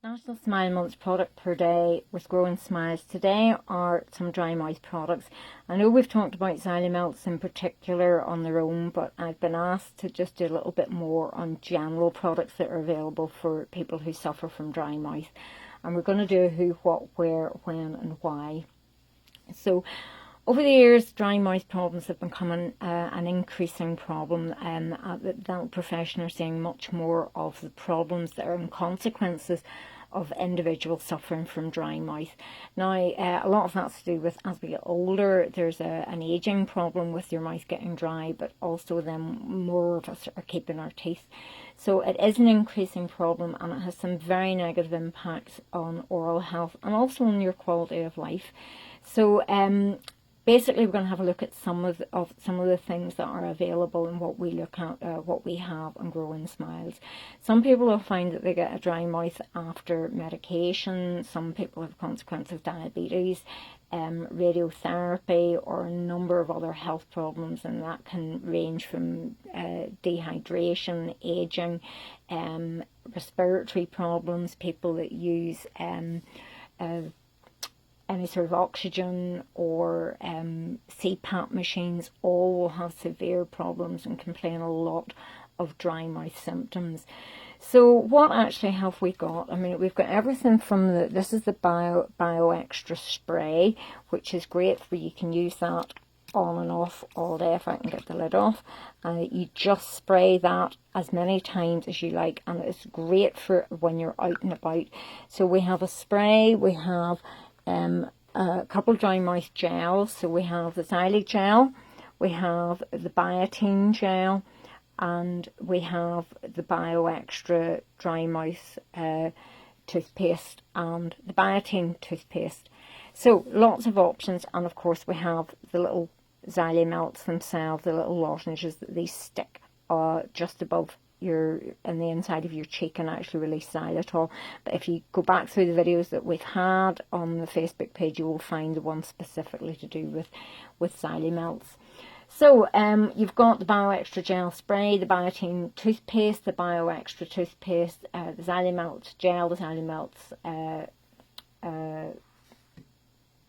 National Smile Month product per day with Growing Smiles. Today are some dry mouth products. I know we've talked about Xylia Melts in particular on their own, but I've been asked to just do a little bit more on general products that are available for people who suffer from dry mouth. And we're going to do a who, what, where, when and why. So over the years, dry mouth problems have become an increasing problem. The dental profession are seeing much more of the problems that are in consequences of individuals suffering from dry mouth. Now, a lot of that's to do with as we get older, there's an aging problem with your mouth getting dry, but also then more of us are keeping our teeth. So it is an increasing problem, and it has some very negative impacts on oral health and also on your quality of life. So basically, we're going to have a look at some of the things that are available and what we look at, what we have on Growing Smiles. Some people will find that they get a dry mouth after medication. Some people have consequences of diabetes, radiotherapy, or a number of other health problems, and that can range from dehydration, aging, respiratory problems, people that use any sort of oxygen or CPAP machines, all will have severe problems and complain a lot of dry mouth symptoms. So what actually have we got? I mean, we've got everything from this is the Bio Extra spray, which is great for, you can use that on and off all day. If I can get the lid off, you just spray that as many times as you like, and it's great for when you're out and about. So we have a spray, we have a couple of dry mouth gels. So we have the Xylia gel, we have the Biotene gel, and we have the Bio Extra dry mouth toothpaste and the Biotene toothpaste. So lots of options, and of course we have the little Xylia Melts themselves, the little lozenges that they stick just above in the inside of your cheek and actually release xylitol. But if you go back through the videos that we've had on the Facebook page, you will find the one specifically to do with Xylia Melts. So you've got the Bio Extra gel spray, the Biotene toothpaste, the Bio Extra toothpaste, the Xylia Melts gel, the Xylia Melts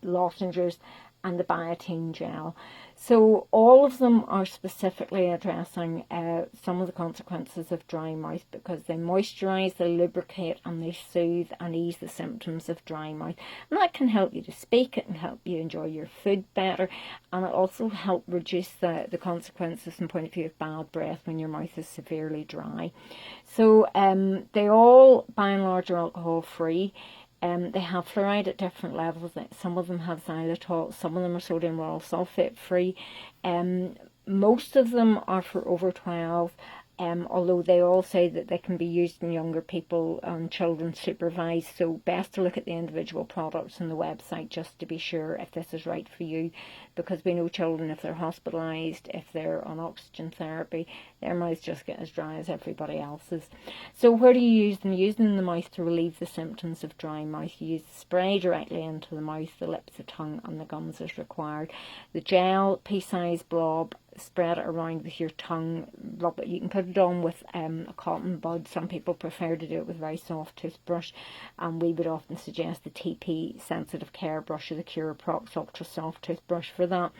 lozenges, and the Biotene gel. So all of them are specifically addressing some of the consequences of dry mouth, because they moisturize, they lubricate, and they soothe and ease the symptoms of dry mouth. And that can help you to speak, it can help you enjoy your food better, and it also help reduce the consequences from the point of view of bad breath when your mouth is severely dry. So they all, by and large, are alcohol free. They have fluoride at different levels. Some of them have xylitol, some of them are sodium lauryl sulfate free. Most of them are for over 12, although they all say that they can be used in younger people and children supervised. So best to look at the individual products on the website just to be sure if this is right for you, because we know children, if they're hospitalised, if they're on oxygen therapy, their mouths just get as dry as everybody else's. So where do you use them? You use them in the mouth to relieve the symptoms of dry mouth. You use the spray directly into the mouth, the lips, the tongue and the gums as required. The gel, pea-sized blob, spread it around with your tongue, rub it. You can put it on with a cotton bud. Some people prefer to do it with a very soft toothbrush, and we would often suggest the TP Sensitive Care brush or the Curaprox Ultra Soft toothbrush for that.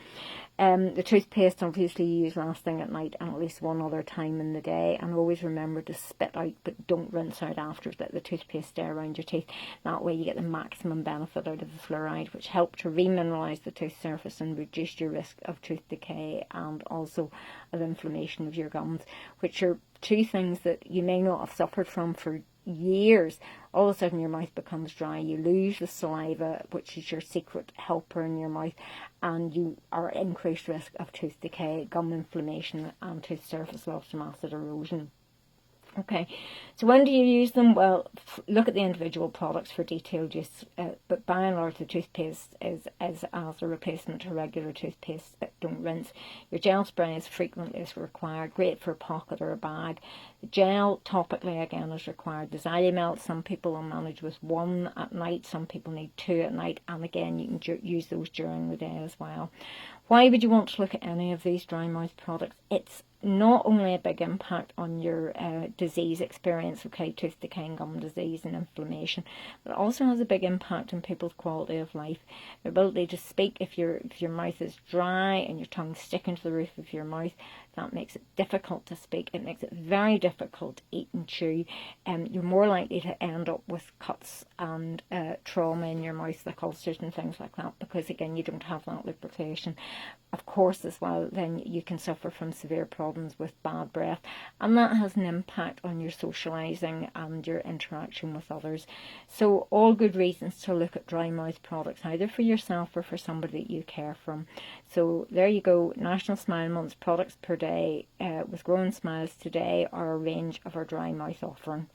The toothpaste obviously you use last thing at night and at least one other time in the day, and always remember to spit out but don't rinse out after, let the toothpaste stay around your teeth. That way you get the maximum benefit out of the fluoride, which help to remineralize the tooth surface and reduce your risk of tooth decay and also of inflammation of your gums, which are two things that you may not have suffered from for years. All of a sudden your mouth becomes dry, you lose the saliva, which is your secret helper in your mouth, and you are at increased risk of tooth decay, gum inflammation and tooth surface loss from acid erosion. Okay, so when do you use them? Well, look at the individual products for detailed use, but by and large the toothpaste is as a replacement to regular toothpaste, but don't rinse. Your gel spray is frequently as required, great for a pocket or a bag. Gel topically again is required. The Xylumel, some people will manage with one at night, some people need two at night, and again you can use those during the day as well. Why would you want to look at any of these dry mouth products? It's not only a big impact on your disease experience, okay, tooth decay and gum disease and inflammation, but it also has a big impact on people's quality of life. Their ability to speak, if your mouth is dry and your tongue sticking to the roof of your mouth, that makes it difficult to speak. It makes it very difficult to eat and chew. You're more likely to end up with cuts and trauma in your mouth, like ulcers and things like that, because again, you don't have that lubrication. Of course, as well, then you can suffer from severe problems with bad breath, and that has an impact on your socializing and your interaction with others. So all good reasons to look at dry mouth products, either for yourself or for somebody that you care from. So there you go, National Smile Month products per day with Growing Smiles today are a range of our dry mouth offering.